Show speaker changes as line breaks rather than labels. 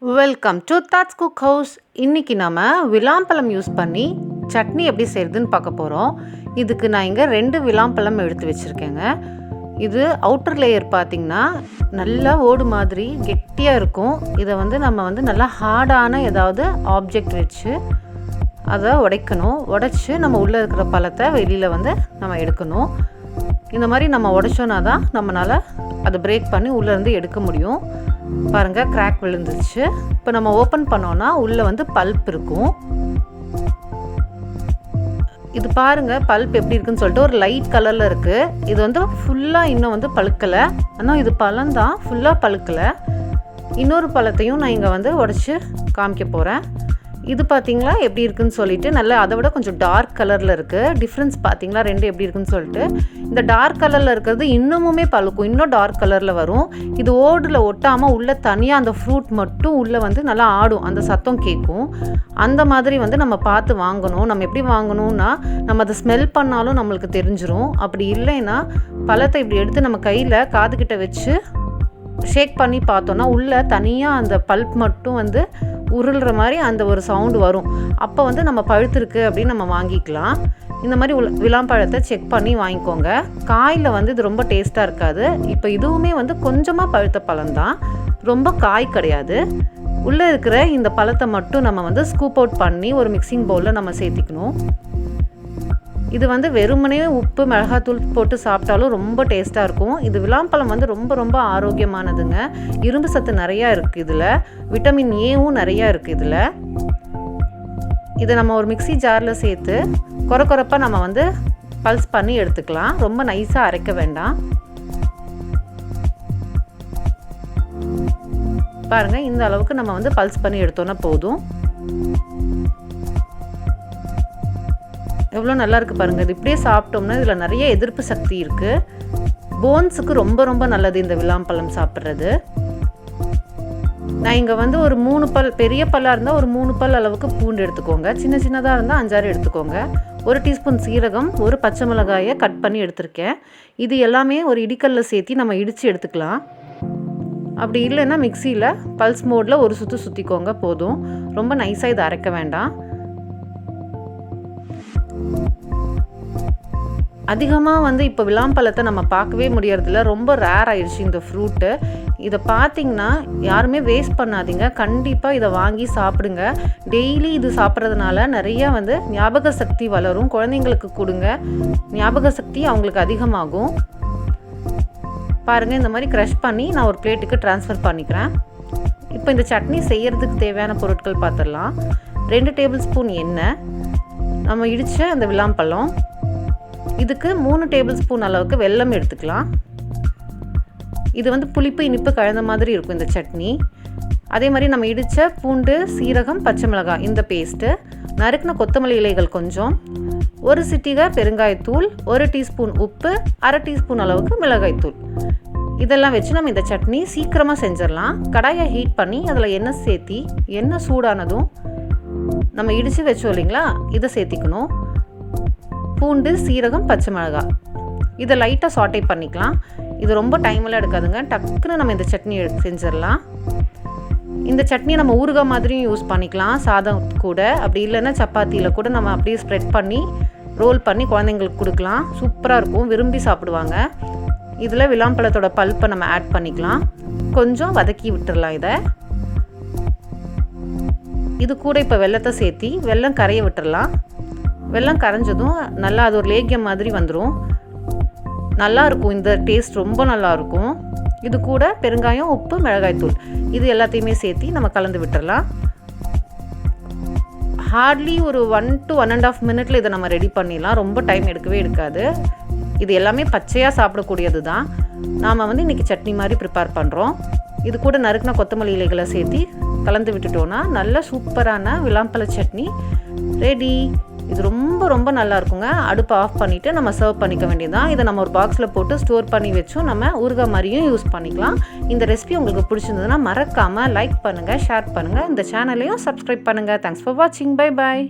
Welcome to thoughts cook house. இன்றைக்கி நம்ம விலாம்பழம் use பண்ணி சட்னி எப்படி செய்கிறதுன்னு பார்க்க போகிறோம். இதுக்கு நான் இங்கே 2 விலாம்பழம் எடுத்து வச்சுருக்கேங்க. இது அவுட்டர் லேயர் பார்த்திங்கன்னா நல்லா ஓடு மாதிரி கெட்டியாக இருக்கும். இதை நம்ம நல்லா ஹார்டான ஏதாவது ஆப்ஜெக்ட் வச்சு அதை உடைக்கணும். உடைச்சி நம்ம உள்ளே இருக்கிற பழத்தை வெளியில் நம்ம எடுக்கணும். இந்த மாதிரி நம்ம உடைச்சோன்னா தான் நம்மளால் அதை பிரேக் பண்ணி உள்ளேருந்து எடுக்க முடியும். பாருங்கள், கிராக் விழுந்துச்சு. இப்போ நம்ம ஓப்பன் பண்ணோன்னா உள்ளே பல்ப் இருக்கும். இது பாருங்கள், பல்ப் எப்படி இருக்குன்னு சொல்லிட்டு ஒரு லைட் கலரில் இருக்குது. இது ஃபுல்லாக இன்னும் பழுக்கலை. ஆனால் இது பழம் தான், ஃபுல்லாக பழுக்கலை. இன்னொரு பழத்தையும் நான் இங்கே உடைச்சி காமிக்க போகிறேன். இது பார்த்தீங்களா எப்படி இருக்குன்னு சொல்லிட்டு நல்லா அதை விட கொஞ்சம் டார்க் கலரில் இருக்குது. டிஃப்ரென்ஸ் பார்த்தீங்களா 2 எப்படி இருக்குன்னு சொல்லிட்டு. இந்த டார்க் கலரில் இருக்கிறது இன்னுமுமே பழுக்கும், இன்னும் டார்க் கலரில் வரும். இது ஓடில் ஒட்டாமல் உள்ளே தனியாக அந்த ஃப்ரூட் மட்டும் உள்ளே நல்லா ஆடும், அந்த சத்தம் கேட்கும். அந்த மாதிரி நம்ம பார்த்து வாங்கணும். நம்ம எப்படி வாங்கணும்னா, நம்ம அதை ஸ்மெல் பண்ணாலும் நம்மளுக்கு தெரிஞ்சிரும். அப்படி இல்லைன்னா பழத்தை இப்படி எடுத்து நம்ம கையில் காதுகிட்ட வச்சு ஷேக் பண்ணி பார்த்தோன்னா உள்ளே தனியாக அந்த பல்ப் மட்டும் உருள்ற மாதிரி அந்த ஒரு சவுண்டு வரும். அப்போ நம்ம பழுத்திருக்கு அப்படின்னு நம்ம வாங்கிக்கலாம். இந்த மாதிரி விலாம்பழத்தை செக் பண்ணி வாங்கிக்கோங்க. காயில் இது ரொம்ப டேஸ்ட்டாக இருக்காது. இப்போ இதுவுமே கொஞ்சமாக பழுத்த பழம் தான், ரொம்ப காய் கிடையாது. உள்ளே இருக்கிற இந்த பழத்தை மட்டும் நம்ம ஸ்கூப் அவுட் பண்ணி ஒரு மிக்சிங் பவுலில் நம்ம சேர்த்திக்கணும். இது வெறுமனே உப்பு மிளகாத்தூள் போட்டு சாப்பிட்டாலும் ரொம்ப டேஸ்ட்டாக இருக்கும். இது விலாம்பழம் ரொம்ப ரொம்ப ஆரோக்கியமானதுங்க. இரும்பு சத்து நிறையா இருக்குது இதில், விட்டமின் ஏவும் நிறையா இருக்குது இதில். இதை நம்ம ஒரு மிக்ஸி ஜாரில் சேர்த்து கொரப்பாக நம்ம பல்ஸ் பண்ணி எடுத்துக்கலாம். ரொம்ப நைஸாக அரைக்க வேண்டாம். பாருங்கள், இந்த அளவுக்கு நம்ம பல்ஸ் பண்ணி எடுத்தோன்னா போதும். எவ்வளோ நல்லா இருக்குது பாருங்கள். இது இப்படியே சாப்பிட்டோம்னா இதில் நிறைய எதிர்ப்பு சக்தி இருக்குது. போன்ஸுக்கு ரொம்ப ரொம்ப நல்லது இந்த விலாம்பழம் சாப்பிட்றது. நான் இங்கே ஒரு 3 பல், பெரிய பல்லாக இருந்தால் ஒரு 3 பல் அளவுக்கு பூண்டு எடுத்துக்கோங்க. சின்ன சின்னதாக இருந்தால் 5-6 எடுத்துக்கோங்க. 1 டீஸ்பூன் சீரகம், 1 பச்சை மிளகாயை கட் பண்ணி எடுத்திருக்கேன். இது எல்லாமே ஒரு இடிக்கல்ல சேர்த்தி நம்ம இடித்து எடுத்துக்கலாம். அப்படி இல்லைன்னா மிக்சியில் பல்ஸ் மோடில் ஒரு சுற்றிக்கோங்க போதும். ரொம்ப நைஸாக இதை அரைக்க வேண்டாம். அதிகமாக இப்போ விலாம்பழத்தை நம்ம பார்க்கவே முடியறதில்ல, ரொம்ப ரேர் ஆயிடுச்சு இந்த ஃப்ரூட்டு. இதை பார்த்திங்கன்னா யாருமே வேஸ்ட் பண்ணாதீங்க, கண்டிப்பாக இதை வாங்கி சாப்பிடுங்க. டெய்லி இது சாப்பிட்றதுனால நிறையா ஞாபக சக்தி வளரும். குழந்தைங்களுக்கு கொடுங்க, ஞாபக சக்தி அவங்களுக்கு அதிகமாகும். பாருங்கள், இந்த மாதிரி க்ரஷ் பண்ணி நான் ஒரு பிளேட்டுக்கு ட்ரான்ஸ்ஃபர் பண்ணிக்கிறேன். இப்போ இந்த சட்னி செய்கிறதுக்கு தேவையான பொருட்கள் பார்த்துடலாம். 2 டேபிள் ஸ்பூன் எண்ணெய், நம்ம இடித்த அந்த விலாம்பழம், இதுக்கு 3 டேபிள் ஸ்பூன் அளவுக்கு வெல்லம் எடுத்துக்கலாம். இது புளிப்பு இனிப்பு கலந்த மாதிரி இருக்கும் இந்த சட்னி. அதே மாதிரி நம்ம இடித்த பூண்டு, சீரகம், பச்சை மிளகாய் இந்த பேஸ்ட்டு, நறுக்கின கொத்தமல்லி இலைகள் கொஞ்சம், 1 சிட்டிகை பெருங்காயத்தூள், 1 டீஸ்பூன் உப்பு, 1/2 டீஸ்பூன் அளவுக்கு மிளகாய்த்தூள். இதெல்லாம் வச்சு நம்ம இந்த சட்னி சீக்கிரமாக செஞ்சிடலாம். கடாயை ஹீட் பண்ணி அதில் எண்ணெய் சேர்த்தி, எண்ணெய் சூடானதும் நம்ம இடித்து வச்சோம் இல்லைங்களா, இதை சேர்த்திக்கணும். பூண்டு, சீரகம், பச்சை மிளகாய் இதை லைட்டாக சாட்டே பண்ணிக்கலாம். இது ரொம்ப டைமெல்லாம் எடுக்காதுங்க, டக்குன்னு நம்ம இந்த சட்னி செஞ்சிடலாம். இந்த சட்னியை நம்ம ஊறுகாய் மாதிரியும் யூஸ் பண்ணிக்கலாம், சாதம் கூட. அப்படி இல்லைன்னா சப்பாத்தியில் கூட நம்ம அப்படியே ஸ்ப்ரெட் பண்ணி ரோல் பண்ணி குழந்தைங்களுக்கு கொடுக்கலாம். சூப்பராக இருக்கும், விரும்பி சாப்பிடுவாங்க. இதில் விலாம்பழத்தோட பல்ப்பை நம்ம ஆட் பண்ணிக்கலாம். கொஞ்சம் வதக்கி விட்டுடலாம் இதை. இது கூட இப்போ வெல்லத்தை சேர்த்தி வெல்லம் கரைய விட்டுடலாம். வெல்லம் கரைஞ்சதும் நல்லா அது ஒரு லேகியம் மாதிரி வந்துடும். நல்லாயிருக்கும், இந்த டேஸ்ட் ரொம்ப நல்லாயிருக்கும். இது கூட பெருங்காயம், உப்பு, மிளகாய்த்தூள் இது எல்லாத்தையுமே சேர்த்தி நம்ம கலந்து விட்டுடலாம். ஹார்ட்லி ஒரு 1 to 1.5 மினிட்ல இதை நம்ம ரெடி பண்ணிடலாம். ரொம்ப டைம் எடுக்கவே எடுக்காது. இது எல்லாமே பச்சையாக சாப்பிடக்கூடியது தான். நாம் இன்றைக்கி சட்னி மாதிரி ப்ரிப்பேர் பண்ணுறோம். இது கூட நறுக்கின கொத்தமல்லி இலைகளை சேர்த்தி கலந்து விட்டுட்டோன்னா நல்ல சூப்பரான விலாம்பழ சட்னி ரெடி. இது ரொம்ப ரொம்ப நல்லா இருக்குங்க. அடுப்பை ஆஃப் பண்ணிவிட்டு நம்ம சர்வ் பண்ணிக்க வேண்டியதுதான். இதை நம்ம ஒரு பாக்ஸில் போட்டு ஸ்டோர் பண்ணி வச்சும் நம்ம ஊறுகாய் மாதிரியும் யூஸ் பண்ணிக்கலாம். இந்த ரெசிபி உங்களுக்கு பிடிச்சிருந்ததுன்னா மறக்காமல் லைக் பண்ணுங்கள், ஷேர் பண்ணுங்கள், இந்த சேனலையும் சப்ஸ்கிரைப் பண்ணுங்கள். தேங்க்ஸ் ஃபார் வாட்சிங். Bye bye.